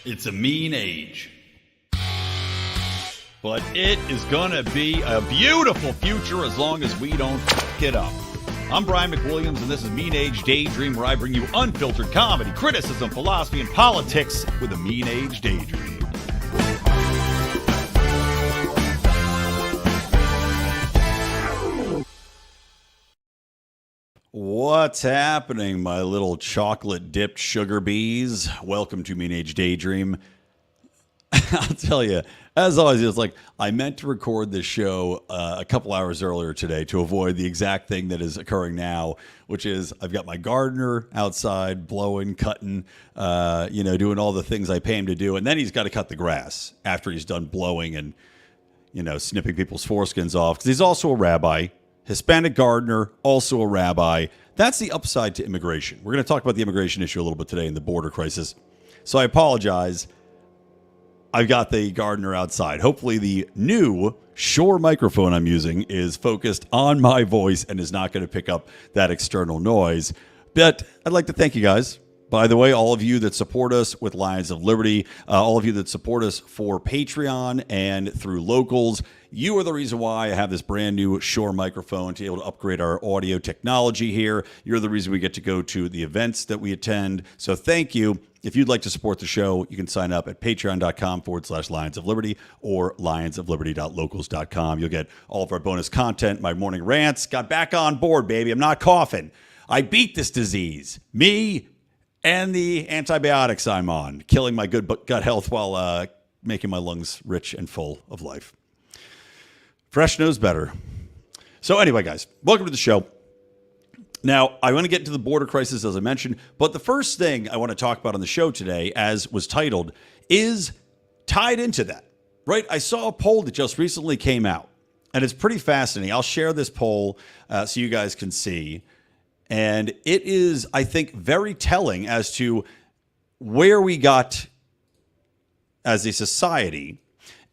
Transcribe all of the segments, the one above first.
It's a mean age. But it is gonna be a beautiful future as long as we don't fuck it up. I'm Brian McWilliams, and this is Mean Age Daydream, where I bring you unfiltered comedy, criticism, philosophy, and politics with a Mean Age Daydream. What's happening, my little chocolate-dipped sugar bees? Welcome to Mean Age Daydream. I'll tell you, as always, it's like I meant to record this show a couple hours earlier today to avoid the exact thing that is occurring now, which is I've got my gardener outside blowing, cutting, doing all the things I pay him to do. And then he's got to cut the grass after he's done blowing and, snipping people's foreskins off. Because he's also a rabbi, Hispanic gardener, also a rabbi. That's the upside to immigration. We're going to talk about the immigration issue a little bit today in the border crisis. So I apologize. I've got the gardener outside. Hopefully the new Shure microphone I'm using is focused on my voice and is not going to pick up that external noise. But I'd like to thank you guys. By the way, all of you that support us with Lions of Liberty, all of you that support us for Patreon and through locals, you are the reason why I have this brand new Shure microphone to be able to upgrade our audio technology here. You're the reason we get to go to the events that we attend. So thank you. If you'd like to support the show, you can sign up at patreon.com/Lions of Liberty or lionsofliberty.locals.com. You'll get all of our bonus content, my morning rants. Got back on board, baby. I'm not coughing. I beat this disease. Me and the antibiotics I'm on, killing my good gut health while making my lungs rich and full of life. Fresh knows better. So anyway, guys, welcome to the show. Now, I want to get into the border crisis, as I mentioned, but the first thing I want to talk about on the show today, as was titled, is tied into that, right? I saw a poll that just recently came out, and it's pretty fascinating. I'll share this poll so you guys can see. And it is, I think, very telling as to where we got as a society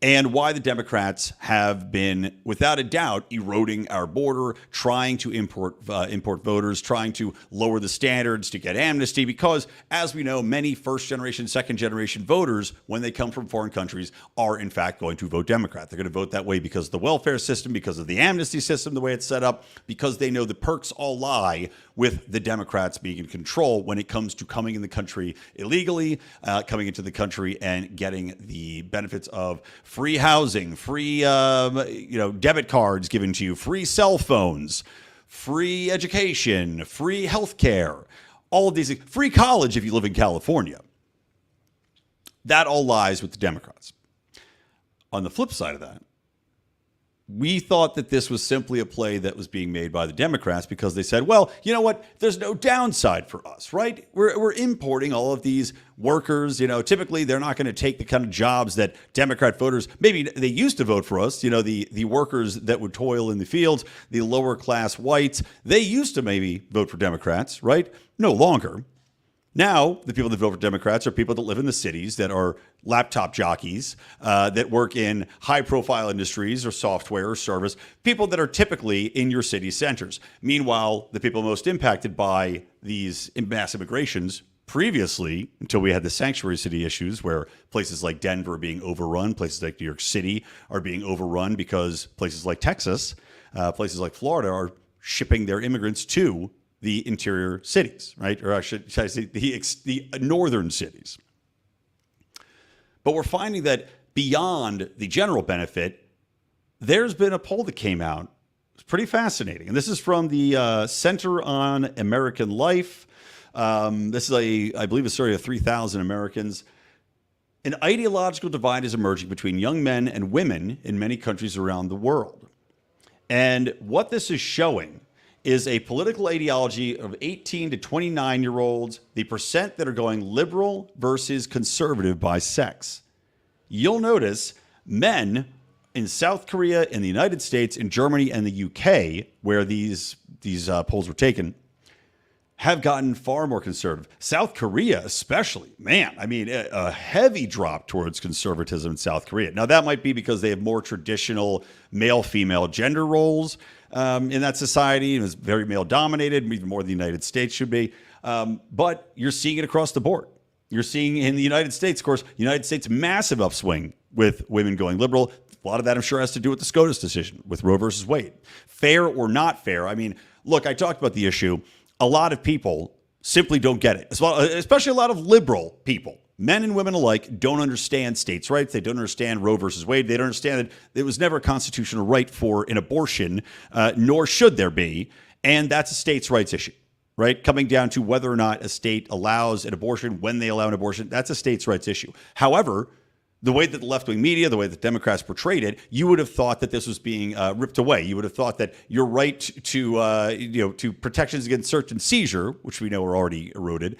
and why the Democrats have been, without a doubt, eroding our border, trying to import voters, trying to lower the standards to get amnesty. Because, as we know, many first-generation, second-generation voters, when they come from foreign countries, are in fact going to vote Democrat. They're going to vote that way because of the welfare system, because of the amnesty system, the way it's set up, because they know the perks all lie with the Democrats being in control when it comes to coming in the country illegally, coming into the country and getting the benefits of free housing, free debit cards given to you, free cell phones, free education, free health care, all of these things, free college if you live in California. That all lies with the Democrats. On the flip side of that, we thought that this was simply a play that was being made by the Democrats because they said, well, you know what? There's no downside for us, right? We're importing all of these workers. Typically they're not going to take the kind of jobs that Democrat voters, maybe they used to vote for us, the workers that would toil in the fields, the lower class whites, they used to maybe vote for Democrats, right? No longer. Now, the people that vote for Democrats are people that live in the cities, that are laptop jockeys, that work in high-profile industries or software or service, people that are typically in your city centers. Meanwhile, the people most impacted by these mass immigrations previously, until we had the sanctuary city issues where places like Denver are being overrun, places like New York City are being overrun because places like Texas, places like Florida are shipping their immigrants to the interior cities, right? Or I should say the northern cities. But we're finding that beyond the general benefit, there's been a poll that came out. It's pretty fascinating. And this is from the Center on American Life. This is I believe a survey of 3,000 Americans. An ideological divide is emerging between young men and women in many countries around the world. And what this is showing is a political ideology of 18 to 29-year-olds, the percent that are going liberal versus conservative by sex. You'll notice men in South Korea, in the United States, in Germany, and the UK, where these polls were taken, have gotten far more conservative. South Korea especially, man, I mean, a heavy drop towards conservatism in South Korea. Now, that might be because they have more traditional male-female gender roles in that society. It was very male-dominated, even more than the United States should be. But you're seeing it across the board. You're seeing in the United States, of course, United States massive upswing with women going liberal. A lot of that, I'm sure, has to do with the SCOTUS decision with Roe versus Wade. Fair or not fair? I mean, look, I talked about the issue. A lot of people simply don't get it, as well, especially a lot of liberal people. Men and women alike don't understand states' rights. They don't understand Roe versus Wade. They don't understand that there was never a constitutional right for an abortion, nor should there be. And that's a states' rights issue, right? Coming down to whether or not a state allows an abortion, when they allow an abortion, that's a states' rights issue. However, the way that the left-wing media, the way that Democrats portrayed it, you would have thought that this was being ripped away. You would have thought that your right to protections against search and seizure, which we know are already eroded,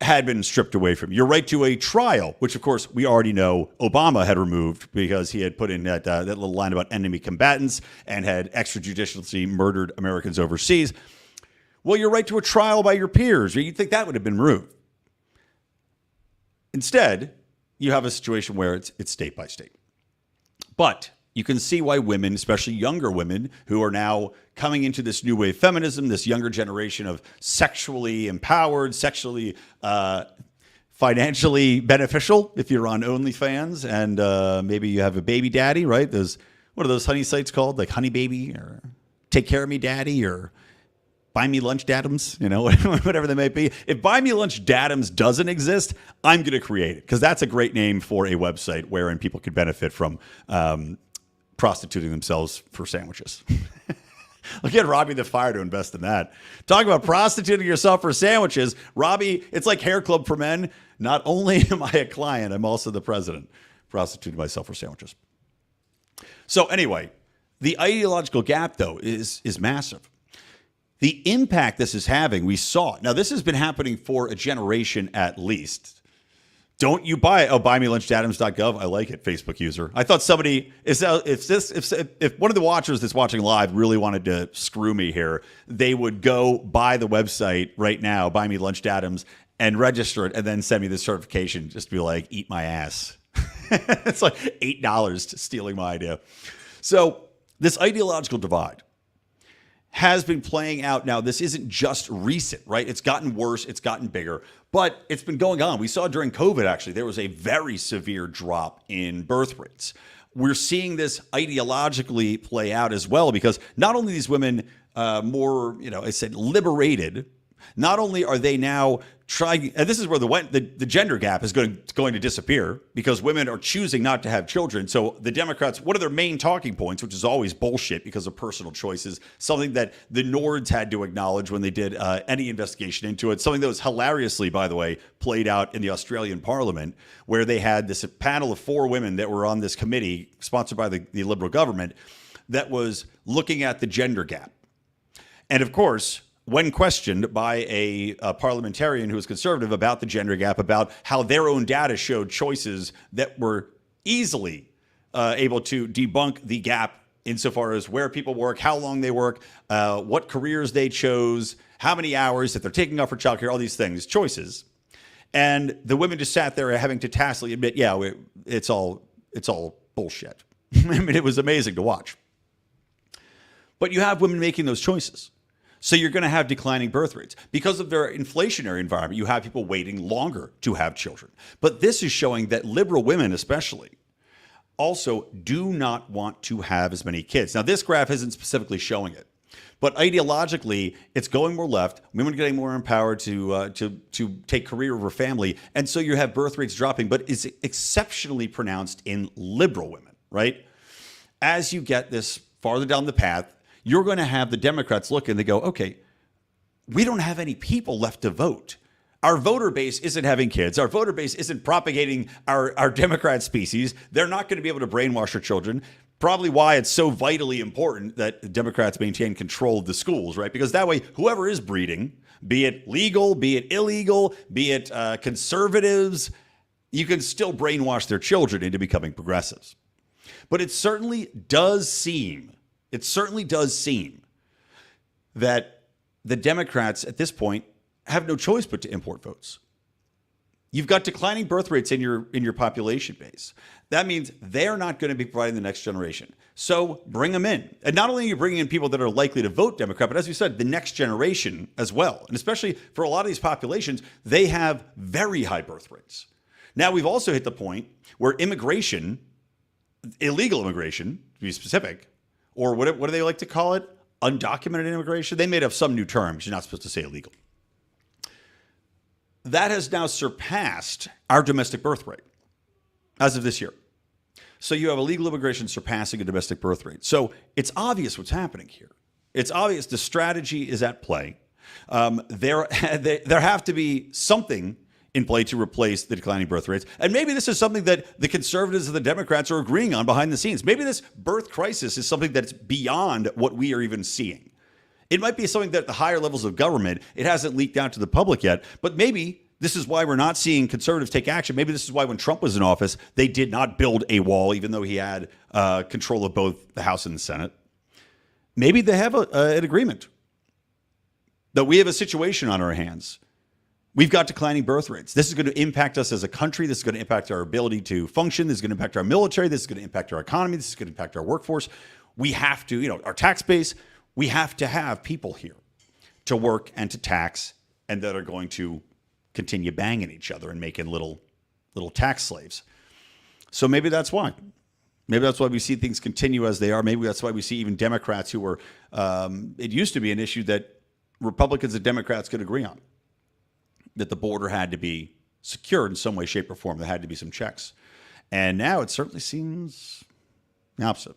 had been stripped away from you. Your right to a trial, which of course we already know Obama had removed because he had put in that little line about enemy combatants and had extrajudicially murdered Americans overseas. Well, your right to a trial by your peers, you'd think that would have been removed. Instead, you have a situation where it's state by state. But you can see why women, especially younger women, who are now coming into this new wave feminism, this younger generation of sexually empowered, sexually financially beneficial, if you're on OnlyFans and maybe you have a baby daddy, right? What are those honey sites called? Like Honey Baby or Take Care of Me Daddy or Buy Me Lunch Dadums, whatever they may be. If Buy Me Lunch Dadums doesn't exist, I'm going to create it because that's a great name for a website wherein people could benefit from prostituting themselves for sandwiches. I'll get Robbie the Fire to invest in that. Talk about prostituting yourself for sandwiches. Robbie, it's like Hair Club for Men. Not only am I a client, I'm also the president. Prostituting myself for sandwiches. So anyway, the ideological gap, though, is massive. The impact this is having, we saw. Now, this has been happening for a generation at least. Don't you buy it? Oh, buymelunchdadams.gov. I like it, Facebook user. I thought somebody, if one of the watchers that's watching live really wanted to screw me here, they would go buy the website right now, Buy Me Lunch Dadams, and register it and then send me the certification just to be like, eat my ass. It's like $8 to stealing my idea. So this ideological divide has been playing out. Now, this isn't just recent, right? It's gotten worse. It's gotten bigger, but it's been going on. We saw during COVID, actually, there was a very severe drop in birth rates. We're seeing this ideologically play out as well, because not only these women more, I said liberated, not only are they now trying, and this is where the gender gap is going to disappear because women are choosing not to have children. So the Democrats, one of their main talking points, which is always bullshit because of personal choices, something that the Nords had to acknowledge when they did any investigation into it, something that was hilariously, by the way, played out in the Australian Parliament, where they had this panel of 4 women that were on this committee sponsored by the Liberal government that was looking at the gender gap. And of course, when questioned by a parliamentarian who was conservative about the gender gap, about how their own data showed choices that were easily able to debunk the gap insofar as where people work, how long they work, what careers they chose, how many hours, if they're taking off for childcare, all these things, choices. And the women just sat there having to tacitly admit, yeah, it's all bullshit. I mean, it was amazing to watch. But you have women making those choices. So you're going to have declining birth rates. Because of their inflationary environment, you have people waiting longer to have children. But this is showing that liberal women especially also do not want to have as many kids. Now, this graph isn't specifically showing it, but ideologically, it's going more left. Women are getting more empowered to take career over family. And so you have birth rates dropping, but it's exceptionally pronounced in liberal women, right? As you get this farther down the path, you're going to have the Democrats look and they go, okay, we don't have any people left to vote. Our voter base isn't having kids. Our voter base isn't propagating our Democrat species. They're not going to be able to brainwash our children. Probably why it's so vitally important that the Democrats maintain control of the schools, right? Because that way, whoever is breeding, be it legal, be it illegal, be it conservatives, you can still brainwash their children into becoming progressives. But it certainly does seem that the Democrats at this point have no choice but to import votes. You've got declining birth rates in your population base. That means they're not going to be providing the next generation. So bring them in. And not only are you bringing in people that are likely to vote Democrat, but as we said, the next generation as well. And especially for a lot of these populations, they have very high birth rates. Now we've also hit the point where immigration, illegal immigration, to be specific, or what do they like to call it? Undocumented immigration. They made up some new term because you're not supposed to say illegal. That has now surpassed our domestic birth rate as of this year. So you have illegal immigration surpassing a domestic birth rate. So it's obvious what's happening here. It's obvious the strategy is at play. There have to be something in play to replace the declining birth rates. And maybe this is something that the conservatives and the Democrats are agreeing on behind the scenes. Maybe this birth crisis is something that's beyond what we are even seeing. It might be something that at the higher levels of government, it hasn't leaked out to the public yet, but maybe this is why we're not seeing conservatives take action. Maybe this is why when Trump was in office, they did not build a wall, even though he had control of both the House and the Senate. Maybe they have an agreement that we have a situation on our hands. We've got declining birth rates. This is going to impact us as a country. This is going to impact our ability to function. This is going to impact our military. This is going to impact our economy. This is going to impact our workforce. We have to, our tax base, we have to have people here to work and to tax and that are going to continue banging each other and making little tax slaves. So maybe that's why. Maybe that's why we see things continue as they are. Maybe that's why we see even Democrats who were, it used to be an issue that Republicans and Democrats could agree on, that the border had to be secured in some way, shape, or form. There had to be some checks. And now it certainly seems the opposite.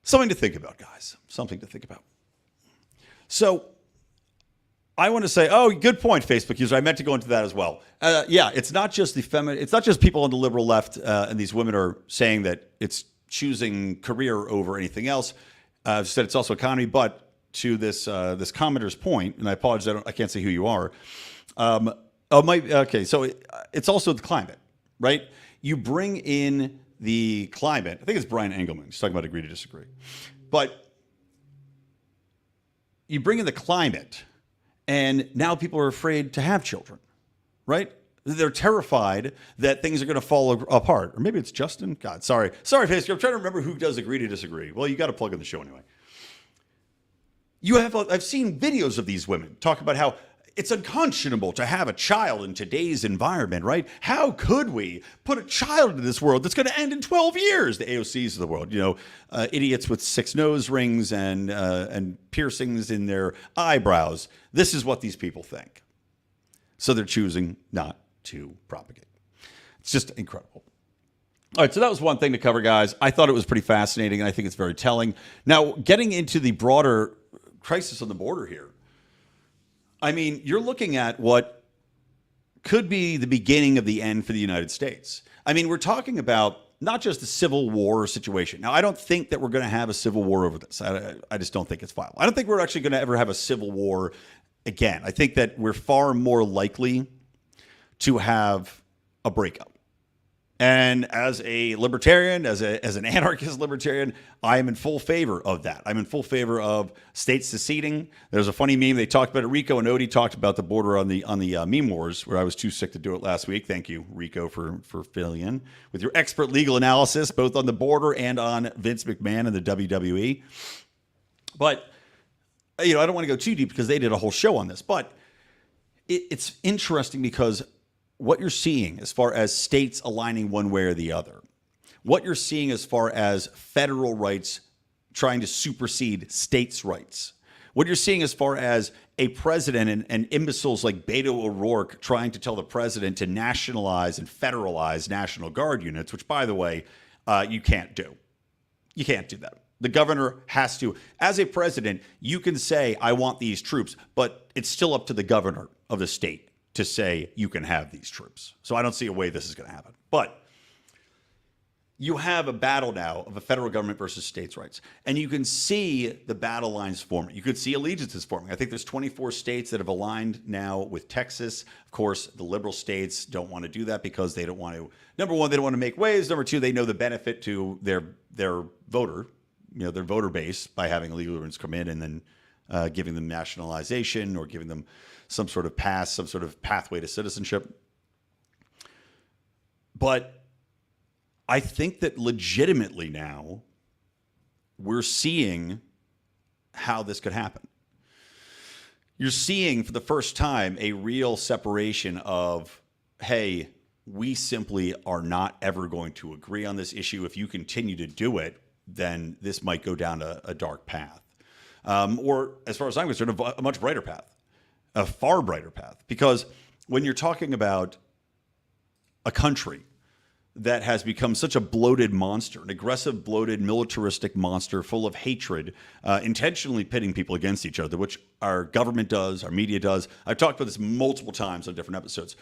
Something to think about, guys. Something to think about. So I want to say, good point, Facebook user. I meant to go into that as well. It's not just it's not just people on the liberal left, and these women are saying that it's choosing career over anything else. I've said it's also economy, but to this commenter's point, and I apologize, I can't say who you are. So it's also the climate, right? You bring in the climate. I think it's Brian Engelman. He's talking about agree to disagree. But you bring in the climate, and now people are afraid to have children, right? They're terrified that things are going to fall apart. Or maybe it's Justin. God, sorry, Facebook. I'm trying to remember who does agree to disagree. Well, you got to plug in the show anyway. I've seen videos of these women talk about how it's unconscionable to have a child in today's environment, right? How could we put a child into this world that's going to end in 12 years? The AOCs of the world, idiots with 6 nose rings and piercings in their eyebrows. This is what these people think. So they're choosing not to propagate. It's just incredible. All right, so that was one thing to cover, guys. I thought it was pretty fascinating, and I think it's very telling. Now, getting into the broader crisis on the border here. I mean, you're looking at what could be the beginning of the end for the United States. I mean, we're talking about not just a civil war situation. Now, I don't think that we're going to have a civil war over this. I just don't think it's viable. I don't think we're actually going to ever have a civil war again. I think that we're far more likely to have a breakup. And as a libertarian, as an anarchist libertarian, I am in full favor of that. I'm in full favor of states seceding. There's a funny meme they talked about it. Rico and Odie talked about the border on the meme wars, where I was too sick to do it last week. Thank you, Rico, for filling in with your expert legal analysis, both on the border and on Vince McMahon and the WWE. But I don't want to go too deep because they did a whole show on this. But it's interesting because what you're seeing as far as states aligning one way or the other, what you're seeing as far as federal rights trying to supersede states' rights, what you're seeing as far as a president and imbeciles like Beto O'Rourke trying to tell the president to nationalize and federalize National Guard units, which, by the way, you can't do. You can't do that. The governor has to. As a president, you can say, I want these troops, but it's still up to the governor of the state to say you can have these troops. So I don't see a way this is going to happen. But you have a battle now of a federal government versus states' rights. And you can see the battle lines forming. You could see allegiances forming. I think there's 24 states that have aligned now with Texas. Of course, the liberal states don't want to do that because they don't want to, number one, they don't want to make waves. Number two, they know the benefit to their voter, their voter base by having illegal immigrants come in and then giving them nationalization or giving them some sort of pass, some sort of pathway to citizenship. But I think that legitimately now we're seeing how this could happen. You're seeing for the first time a real separation of, hey, we simply are not ever going to agree on this issue. If you continue to do it, then this might go down a dark path. Or as far as I'm concerned, a much brighter path, a far brighter path. Because when you're talking about a country that has become such a bloated monster, an aggressive, bloated, militaristic monster full of hatred, intentionally pitting people against each other, which our government does, our media does. I've talked about this multiple times on different episodes.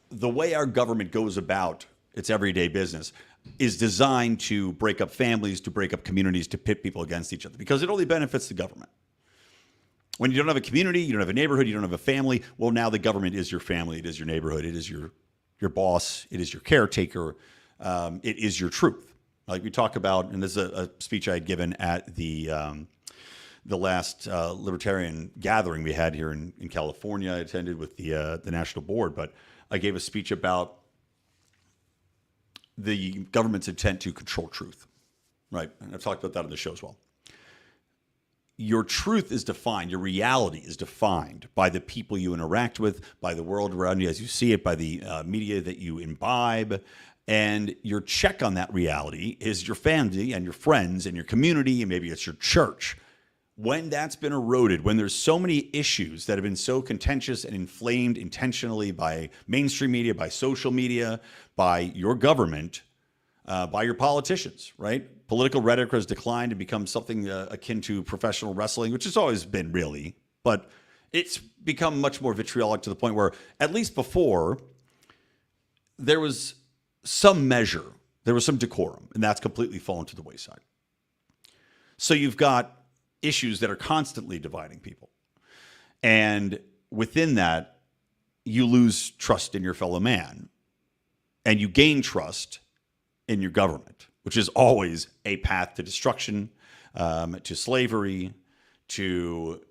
The way our government goes about its everyday business is designed to break up families, to break up communities, to pit people against each other, because it only benefits the government. When you don't have a community, you don't have a neighborhood, you don't have a family, well, now the government is your family, it is your neighborhood, it is your boss, it is your caretaker, it is your truth. Like we talk about, and this is a speech I had given at the last libertarian gathering we had here in California. I attended with the national board, but I gave a speech about the government's intent to control truth, right? And I've talked about that on the show as well. Your truth is defined, your reality is defined by the people you interact with, by the world around you as you see it, by the media that you imbibe. And your check on that reality is your family and your friends and your community, and maybe it's your church. When that's been eroded, when there's so many issues that have been so contentious and inflamed intentionally by mainstream media, by social media, by your government, by your politicians, right? Political rhetoric has declined and become something akin to professional wrestling, which has always been really, but it's become much more vitriolic to the point where, at least before, there was some measure, there was some decorum, and that's completely fallen to the wayside. So you've got issues that are constantly dividing people. And within that, you lose trust in your fellow man, and you gain trust in your government, which is always a path to destruction, to slavery, to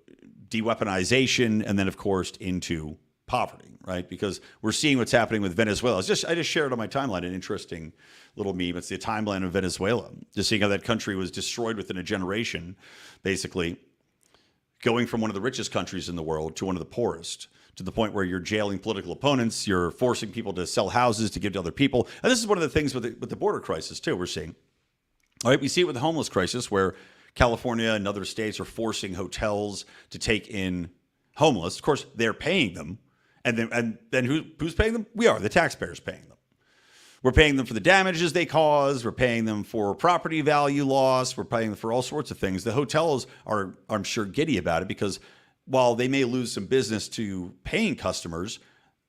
de-weaponization, and then, of course, into poverty, right? Because we're seeing what's happening with Venezuela. I just shared on my timeline an interesting little meme. It's the timeline of Venezuela, just seeing how that country was destroyed within a generation, basically going from one of the richest countries in the world to one of the poorest, to the point where you're jailing political opponents, you're forcing people to sell houses to give to other people. And this is one of the things with the border crisis, too, we're seeing. All right, we see it with the homeless crisis, where California and other states are forcing hotels to take in homeless. Of course, they're paying them. And then who's paying them? We are, the taxpayers paying them. We're paying them for the damages they cause. We're paying them for property value loss. We're paying them for all sorts of things. The hotels are, I'm sure, giddy about it, because while they may lose some business to paying customers,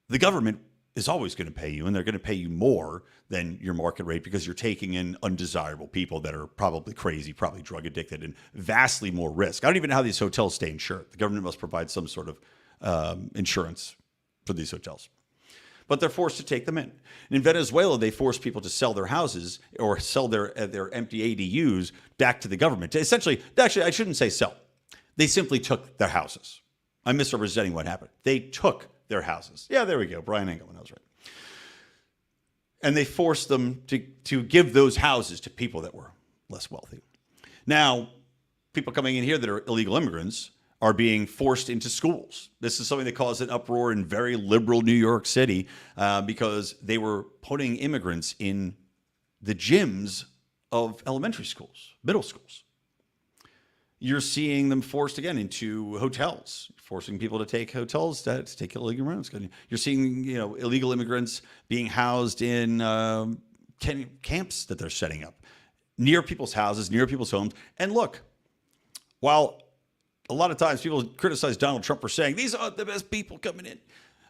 the government is always going to pay you, and they're going to pay you more than your market rate, because you're taking in undesirable people that are probably crazy, probably drug addicted, and vastly more risk. I don't even know how these hotels stay insured. The government must provide some sort of insurance for these hotels. But they're forced to take them in. And in Venezuela, they force people to sell their houses or sell their empty ADUs back to the government. Essentially, actually, I shouldn't say sell. They simply took their houses. I'm misrepresenting what happened. They took their houses. Yeah, there we go. Brian Engelman, I was right. And they forced them to give those houses to people that were less wealthy. Now, people coming in here that are illegal immigrants are being forced into schools. This is something that caused an uproar in very liberal New York City, because they were putting immigrants in the gyms of elementary schools, middle schools. You're seeing them forced again into hotels, forcing people to take hotels to take illegal immigrants. You're seeing, illegal immigrants being housed in camps that they're setting up near people's houses, near people's homes. And look, while a lot of times people criticize Donald Trump for saying, these are the best people coming in.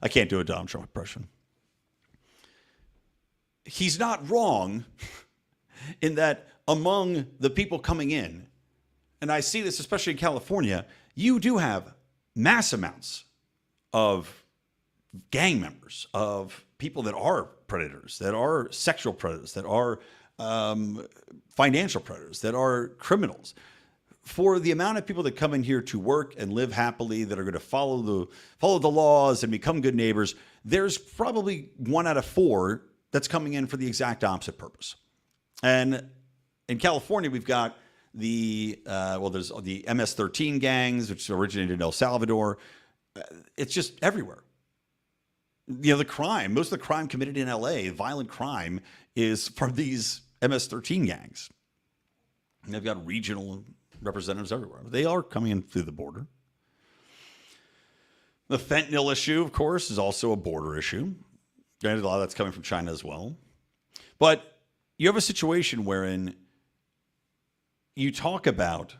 I can't do a Donald Trump impression. He's not wrong in that among the people coming in, and I see this especially in California, you do have mass amounts of gang members, of people that are predators, that are sexual predators, that are financial predators, that are criminals. For the amount of people that come in here to work and live happily, that are going to follow the laws and become good neighbors, there's probably 1 out of 4 that's coming in for the exact opposite purpose. And in California, we've got there's the MS-13 gangs, which originated in El Salvador. It's just everywhere. The crime, most of the crime committed in LA, violent crime, is from these MS-13 gangs. And they've got regional representatives everywhere. They are coming in through the border. The fentanyl issue, of course, is also a border issue. Granted, a lot of that's coming from China as well. But you have a situation wherein you talk about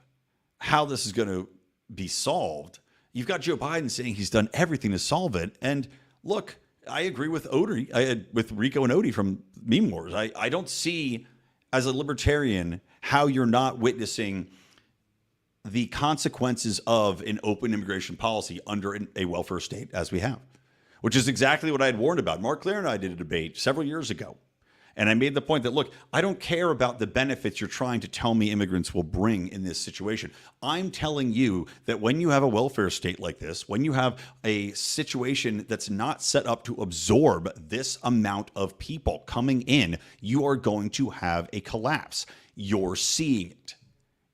how this is going to be solved. You've got Joe Biden saying he's done everything to solve it. And look, I agree with with Rico and Odie from Meme Wars. I don't see, as a libertarian, how you're not witnessing the consequences of an open immigration policy under a welfare state as we have, which is exactly what I had warned about. Mark Claire and I did a debate several years ago. And I made the point that, look, I don't care about the benefits you're trying to tell me immigrants will bring in this situation. I'm telling you that when you have a welfare state like this, when you have a situation that's not set up to absorb this amount of people coming in, you are going to have a collapse. You're seeing it.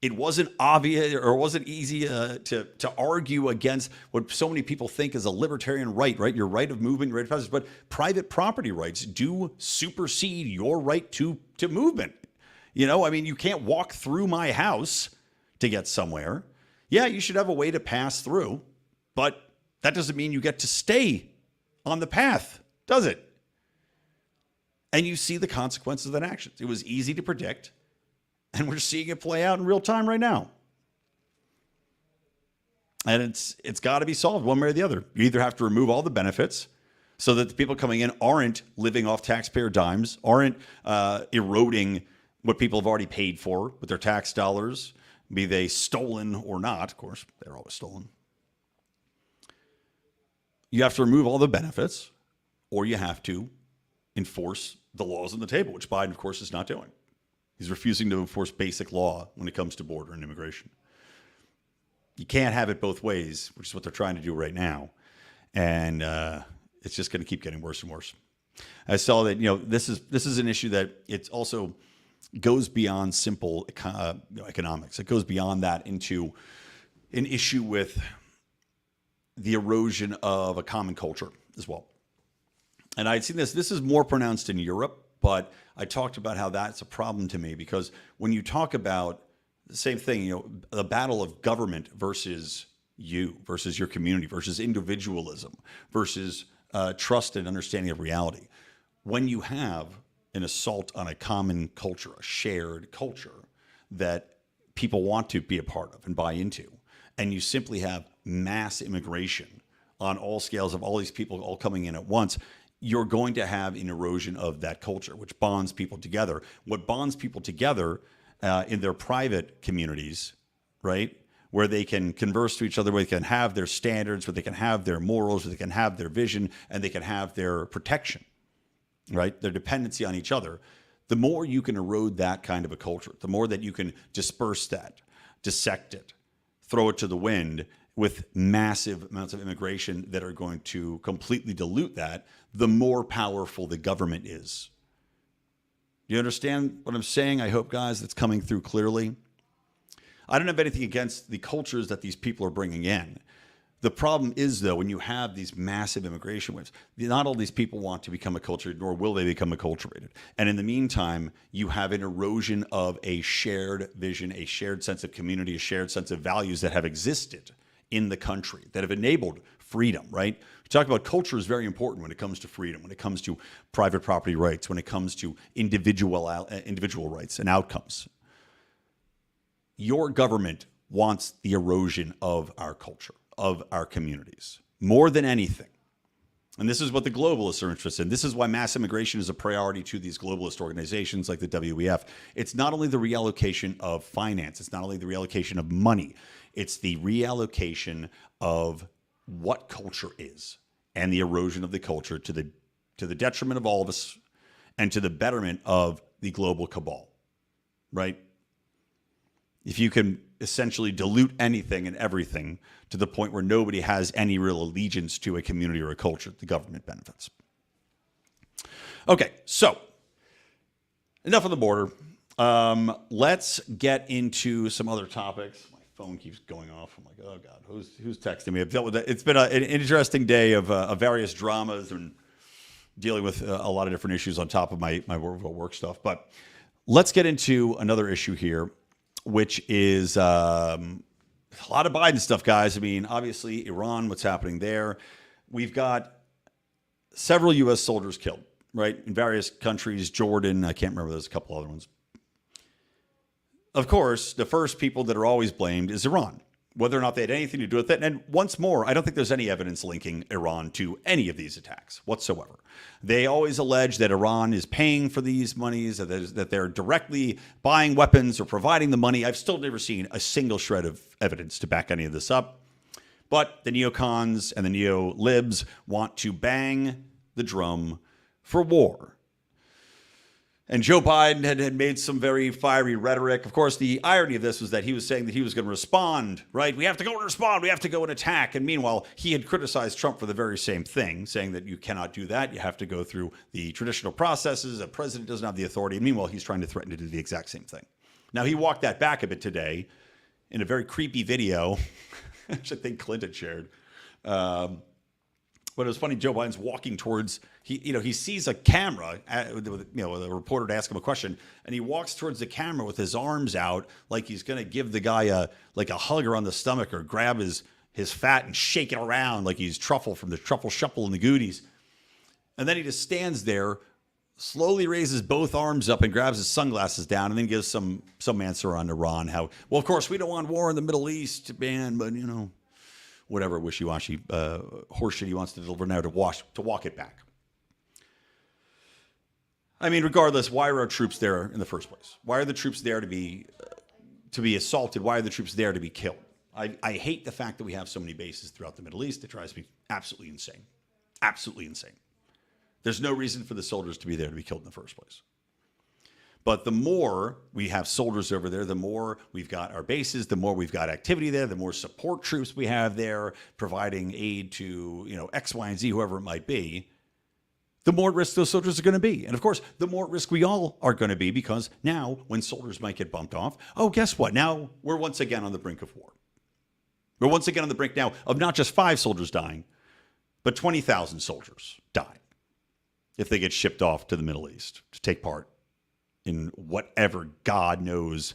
It wasn't obvious or it wasn't easy to argue against what so many people think is a libertarian right? Your right of movement, your right of passage, but private property rights do supersede your right to movement. You can't walk through my house to get somewhere. Yeah, you should have a way to pass through, but that doesn't mean you get to stay on the path, does it? And you see the consequences of that action. It was easy to predict. And we're seeing it play out in real time right now. And it's got to be solved one way or the other. You either have to remove all the benefits so that the people coming in aren't living off taxpayer dimes, aren't eroding what people have already paid for with their tax dollars, be they stolen or not. Of course, they're always stolen. You have to remove all the benefits, or you have to enforce the laws on the table, which Biden, of course, is not doing. He's refusing to enforce basic law when it comes to border and immigration. You can't have it both ways, which is what they're trying to do right now. And it's just going to keep getting worse and worse. I saw that, this is an issue that it also goes beyond simple economics. It goes beyond that into an issue with the erosion of a common culture as well. And I'd seen this. This is more pronounced in Europe. But I talked about how that's a problem to me because when you talk about the same thing, the battle of government versus you, versus your community, versus individualism, versus trust and understanding of reality. When you have an assault on a common culture, a shared culture that people want to be a part of and buy into, and you simply have mass immigration on all scales of all these people all coming in at once, you're going to have an erosion of that culture, which bonds people together. What bonds people together in their private communities, right, where they can converse to each other, where they can have their standards, where they can have their morals, where they can have their vision, and they can have their protection, right, their dependency on each other. The more you can erode that kind of a culture, the more that you can disperse that, dissect it, throw it to the wind, with massive amounts of immigration that are going to completely dilute that, the more powerful the government is. You understand what I'm saying? I hope, guys, that's coming through clearly. I don't have anything against the cultures that these people are bringing in. The problem is, though, when you have these massive immigration waves, not all these people want to become acculturated, nor will they become acculturated. And in the meantime, you have an erosion of a shared vision, a shared sense of community, a shared sense of values that have existed in the country, that have enabled freedom, right? We talk about culture is very important when it comes to freedom, when it comes to private property rights, when it comes to individual rights and outcomes. Your government wants the erosion of our culture, of our communities, more than anything. And this is what the globalists are interested in. This is why mass immigration is a priority to these globalist organizations like the WEF. It's not only the reallocation of finance, it's not only the reallocation of money, it's the reallocation of what culture is and the erosion of the culture to the detriment of all of us and to the betterment of the global cabal, right? If you can essentially dilute anything and everything to the point where nobody has any real allegiance to a community or a culture, the government benefits. Okay, so enough on the border. Let's get into some other topics. My phone keeps going off. I'm like, oh God, who's texting me? I've dealt with that. It's been an interesting day of various dramas and dealing with a lot of different issues on top of my work stuff. But let's get into another issue here, which is a lot of Biden stuff, guys. I mean, obviously, Iran, what's happening there. We've got several U.S. soldiers killed, right, in various countries. Jordan, I can't remember, there's a couple other ones. Of course, the first people that are always blamed is Iran, whether or not they had anything to do with it. And once more, I don't think there's any evidence linking Iran to any of these attacks whatsoever. They always allege that Iran is paying for these monies, that they're directly buying weapons or providing the money. I've still never seen a single shred of evidence to back any of this up. But the neocons and the neo-libs want to bang the drum for war. And Joe Biden had made some very fiery rhetoric. Of course, the irony of this was that he was saying that he was going to respond, right? We have to go and respond. We have to go and attack. And meanwhile, he had criticized Trump for the very same thing, saying that you cannot do that. You have to go through the traditional processes. A president doesn't have the authority. And meanwhile, he's trying to threaten to do the exact same thing. Now, he walked that back a bit today in a very creepy video, which I think Clinton shared. But it was funny, Joe Biden's walking towards, he sees a camera, with a reporter to ask him a question, and he walks towards the camera with his arms out like he's going to give the guy a hug around the stomach or grab his fat and shake it around like he's Truffle from the Truffle Shuffle and the Goonies. And then he just stands there, slowly raises both arms up and grabs his sunglasses down and then gives some answer on Iran. How, well, of course, we don't want war in the Middle East, man, but, whatever wishy-washy horseshit he wants to deliver now to walk it back. I mean, regardless, why are our troops there in the first place? Why are the troops there to be assaulted? Why are the troops there to be killed? I hate the fact that we have so many bases throughout the Middle East. It drives me absolutely insane. Absolutely insane. There's no reason for the soldiers to be there to be killed in the first place. But the more we have soldiers over there, the more we've got our bases, the more we've got activity there, the more support troops we have there providing aid to, X, Y, and Z, whoever it might be, the more at risk those soldiers are going to be. And of course, the more at risk we all are going to be, because now when soldiers might get bumped off, oh, guess what? Now we're once again on the brink of war. We're once again on the brink now of not just 5 soldiers dying, but 20,000 soldiers dying if they get shipped off to the Middle East to take part in whatever God knows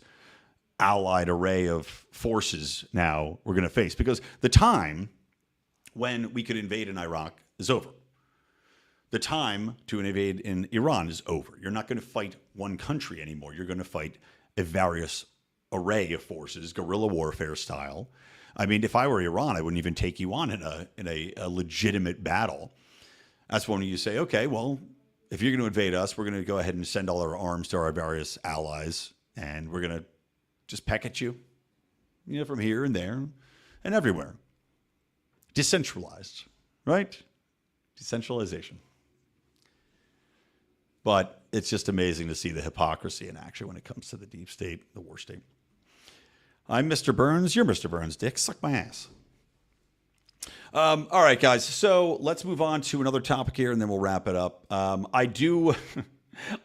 allied array of forces now we're going to face. Because the time when we could invade in Iraq is over. The time to invade in Iran is over. You're not going to fight one country anymore. You're going to fight a various array of forces, guerrilla warfare style. I mean, if I were Iran, I wouldn't even take you on in a legitimate battle. That's when you say, okay, well, if you're going to invade us, we're going to go ahead and send all our arms to our various allies, and we're going to just peck at you, from here and there and everywhere. Decentralized, right? Decentralization. But it's just amazing to see the hypocrisy in action when it comes to the deep state, the war state. I'm Mr. Burns. You're Mr. Burns, Dick. Suck my ass. All right, guys. So let's move on to another topic here, and then we'll wrap it up. I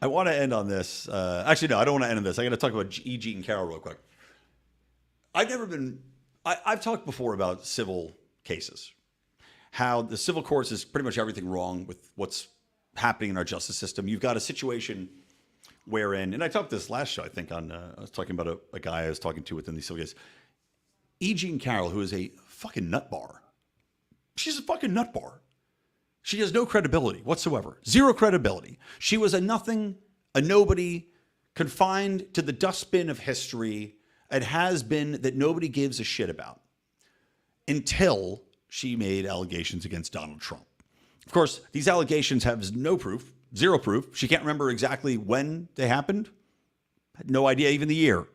want to end on this. Actually, no, I don't want to end on this. I got to talk about E.G. and Carroll real quick. I've talked before about civil cases, how the civil courts is pretty much everything wrong with what's happening in our justice system. You've got a situation wherein, and I talked this last show, I think, I was talking about a guy I was talking to within these civil cases. E.G. and Carroll, who is a fucking nutbar. She's a fucking nutbar. She has no credibility whatsoever. Zero credibility. She was a nothing, a nobody, confined to the dustbin of history. It has been that nobody gives a shit about until she made allegations against Donald Trump. Of course, these allegations have no proof, zero proof. She can't remember exactly when they happened. Had no idea even the year.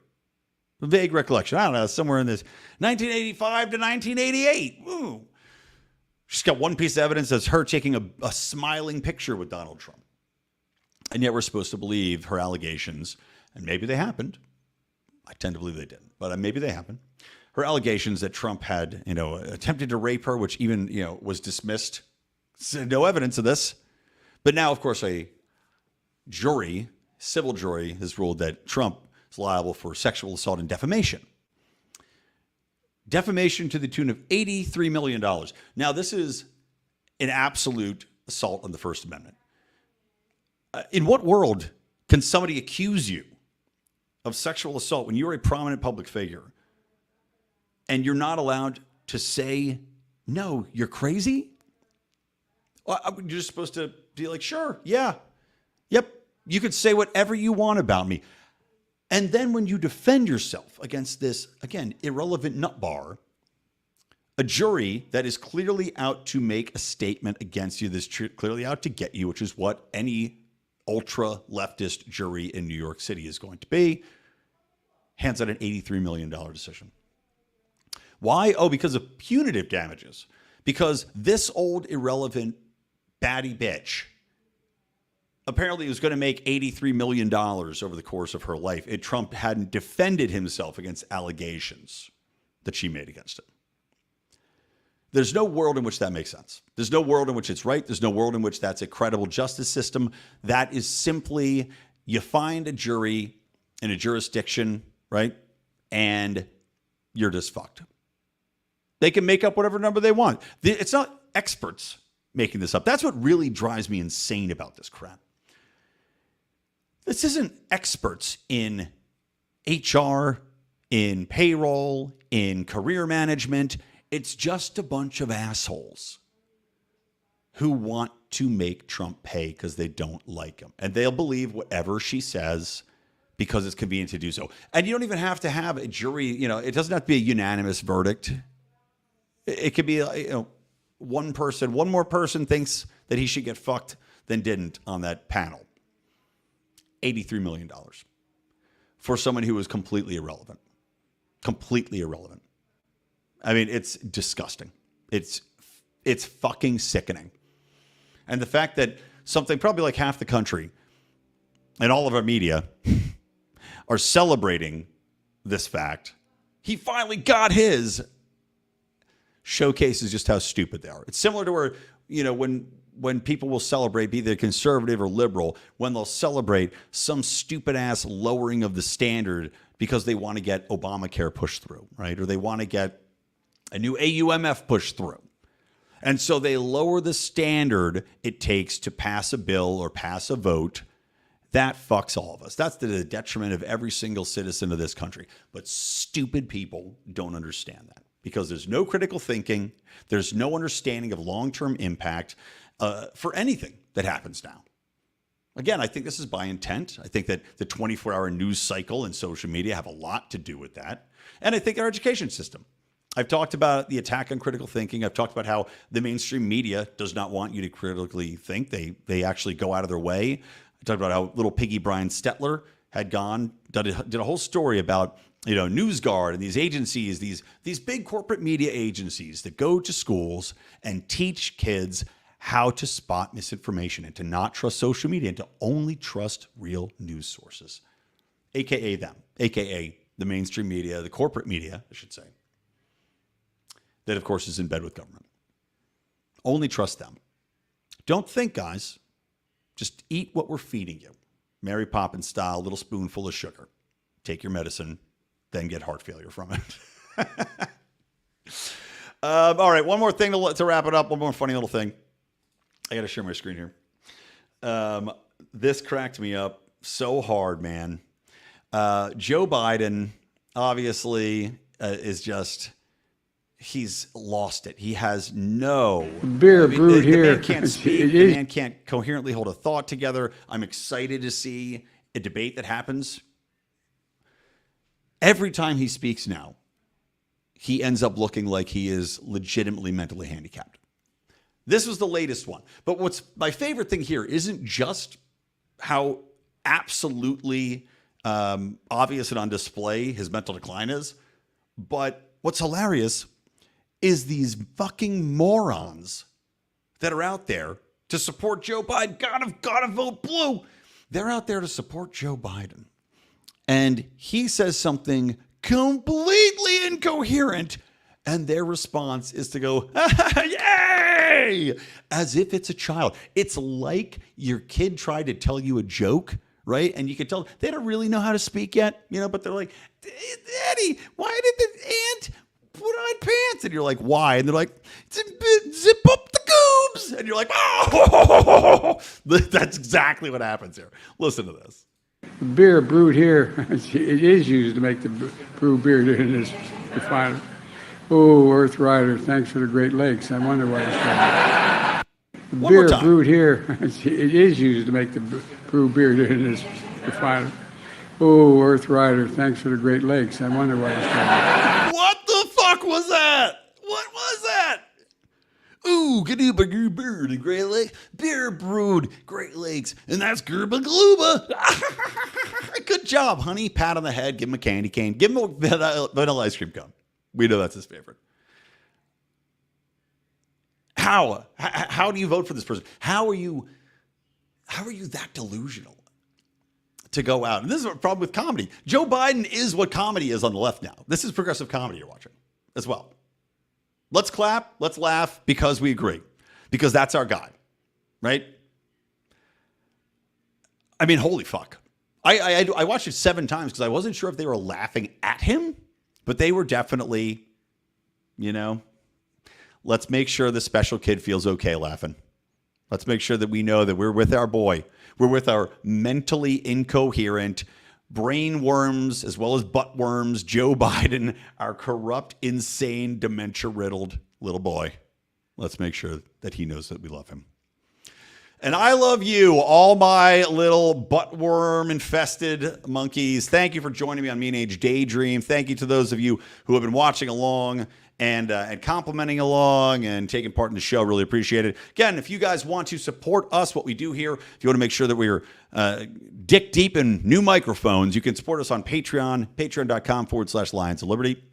A vague recollection. I don't know, somewhere in this 1985 to 1988. Ooh. She's got one piece of evidence that's her taking a smiling picture with Donald Trump. And yet we're supposed to believe her allegations, and maybe they happened. I tend to believe they didn't, but maybe they happened. Her allegations that Trump had, attempted to rape her, which even, was dismissed. So no evidence of this. But now, of course, a civil jury, has ruled that Trump is liable for sexual assault and defamation. Defamation to the tune of $83 million. Now, this is an absolute assault on the First Amendment. In what world can somebody accuse you of sexual assault when you're a prominent public figure and you're not allowed to say, no, you're crazy? You're just supposed to be like, sure, yeah, yep, you could say whatever you want about me. And then when you defend yourself against this, again, irrelevant nutbar, a jury that is clearly out to make a statement against you, that's clearly out to get you, which is what any ultra-leftist jury in New York City is going to be, hands out an $83 million decision. Why? Oh, because of punitive damages. Because this old irrelevant baddie bitch apparently was going to make $83 million over the course of her life if Trump hadn't defended himself against allegations that she made against him. There's no world in which that makes sense. There's no world in which it's right. There's no world in which that's a credible justice system. That is simply, you find a jury in a jurisdiction, right? And you're just fucked. They can make up whatever number they want. It's not experts making this up. That's what really drives me insane about this crap. This isn't experts in HR, in payroll, in career management. It's just a bunch of assholes who want to make Trump pay because they don't like him. And they'll believe whatever she says because it's convenient to do so. And you don't even have to have a jury. You know, it doesn't have to be a unanimous verdict. It could be, one more person thinks that he should get fucked than didn't on that panel. $83 million for someone who was completely irrelevant. Completely irrelevant. I mean, it's disgusting. It's fucking sickening. And the fact that something probably like half the country and all of our media are celebrating this fact, he finally got his, showcases just how stupid they are. It's similar to where, when people will celebrate, be they conservative or liberal, when they'll celebrate some stupid ass lowering of the standard because they want to get Obamacare pushed through, right? Or they want to get a new AUMF pushed through. And so they lower the standard it takes to pass a bill or pass a vote. That fucks all of us. That's to the detriment of every single citizen of this country. But stupid people don't understand that because there's no critical thinking. There's no understanding of long-term impact for anything that happens now. Again, I think this is by intent. I think that the 24-hour news cycle and social media have a lot to do with that. And I think our education system. I've talked about the attack on critical thinking. I've talked about how the mainstream media does not want you to critically think. They actually go out of their way. I talked about how little piggy Brian Stetler had did a whole story about NewsGuard and these agencies, these big corporate media agencies that go to schools and teach kids how to spot misinformation and to not trust social media and to only trust real news sources, AKA them, AKA the mainstream media, the corporate media, I should say. That, of course, is in bed with government. Only trust them. Don't think, guys. Just eat what we're feeding you. Mary Poppins style, little spoonful of sugar. Take your medicine, then get heart failure from it. All right, one more thing to wrap it up. One more funny little thing. I got to share my screen here. This cracked me up so hard, man. Joe Biden, obviously, is just... He's lost it. He has no beer brewed here. The man can't speak. The man can't coherently hold a thought together. I'm excited to see a debate that happens. Every time he speaks now, he ends up looking like he is legitimately mentally handicapped. This was the latest one. But what's my favorite thing here isn't just how absolutely obvious and on display his mental decline is, but what's hilarious is these fucking morons that are out there to support Joe Biden. Gotta vote blue. They're out there to support Joe Biden. And he says something completely incoherent. And their response is to go, yay! way, as if it's a child. It's like your kid tried to tell you a joke, right? And you can tell they don't really know how to speak yet, but they're like, Daddy, why did the ant put on pants? And you're like, why? And they're like, zip up the goobs. And you're like, oh, that's exactly what happens here. Listen to this. The beer brewed here, it is used to make the brew beer in this refinery. Oh, Earth Rider, thanks for the Great Lakes. I wonder why it's called. The beer brewed here, it is used to make the brew beer in this refinery. Oh, Earth Rider, thanks for the Great Lakes. I wonder why it's called. What the fuck was that? What was that? Ooh, Gadooba Goober, the Great Lakes, beer brewed Great Lakes, and that's Gerba Glooba. Good job, honey. Pat on the head, give him a candy cane, give him a vanilla ice cream cone. We know that's his favorite. How do you vote for this person? How are you that delusional to go out? And this is a problem with comedy. Joe Biden is what comedy is on the left now. This is progressive comedy you're watching as well. Let's clap, let's laugh because we agree. Because that's our guy, right? I mean, holy fuck. I watched it 7 times because I wasn't sure if they were laughing at him, but they were definitely, let's make sure the special kid feels okay laughing. Let's make sure that we know that we're with our boy. We're with our mentally incoherent brain worms as well as butt worms, Joe Biden, our corrupt, insane, dementia-riddled little boy. Let's make sure that he knows that we love him. And I love you, all my little buttworm-infested monkeys. Thank you for joining me on Mean Age Daydream. Thank you to those of you who have been watching along and complimenting along and taking part in the show. Really appreciate it. Again, if you guys want to support us, what we do here, if you want to make sure that we're dick deep in new microphones, you can support us on Patreon, patreon.com/Lions of Liberty.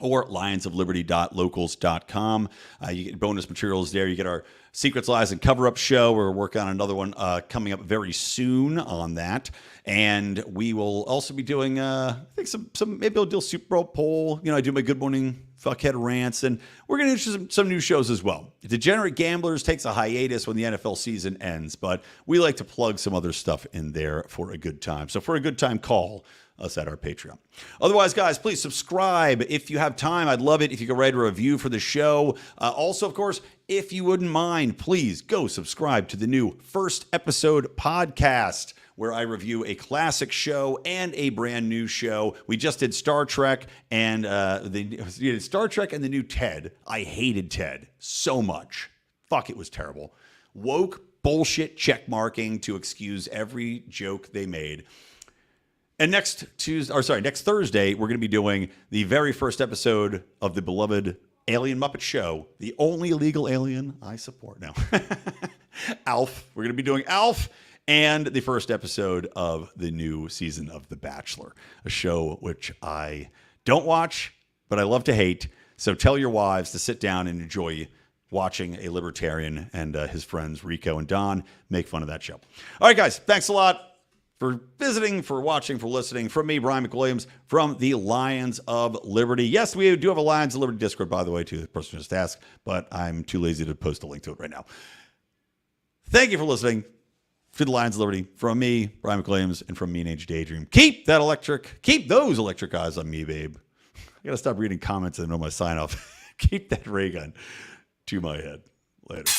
Or lionsofliberty.locals.com. You get bonus materials there. You get our Secrets, Lies, and Cover-Up show. We're working on another one coming up very soon on that. And we will also be doing, I think, maybe I'll do a Super Bowl poll. I do my Good Morning Fuckhead rants. And we're going to do some new shows as well. Degenerate Gamblers takes a hiatus when the NFL season ends. But we like to plug some other stuff in there for a good time. So for a good time, call us at our Patreon. Otherwise, guys, please subscribe if you have time. I'd love it if you could write a review for the show. Also, of course, if you wouldn't mind, please go subscribe to the new First Episode podcast, where I review a classic show and a brand new show. We just did Star Trek and the new Ted. I hated Ted so much. Fuck, it was terrible. Woke bullshit check marking to excuse every joke they made. And next Thursday, we're going to be doing the very first episode of the beloved Alien Muppet Show, the only legal alien I support now. Alf. We're going to be doing Alf and the first episode of the new season of The Bachelor, a show which I don't watch, but I love to hate. So tell your wives to sit down and enjoy watching a libertarian and his friends Rico and Don make fun of that show. All right, guys, thanks a lot for visiting, for watching, for listening. From me, Brian McWilliams, from the Lions of Liberty. Yes, we do have a Lions of Liberty Discord, by the way, too. The person just asked, but I'm too lazy to post a link to it right now. Thank you for listening to the Lions of Liberty. From me, Brian McWilliams, and from Mean Age Daydream. Keep those electric eyes on me, babe. I got to stop reading comments and know my sign off. Keep that ray gun to my head. Later.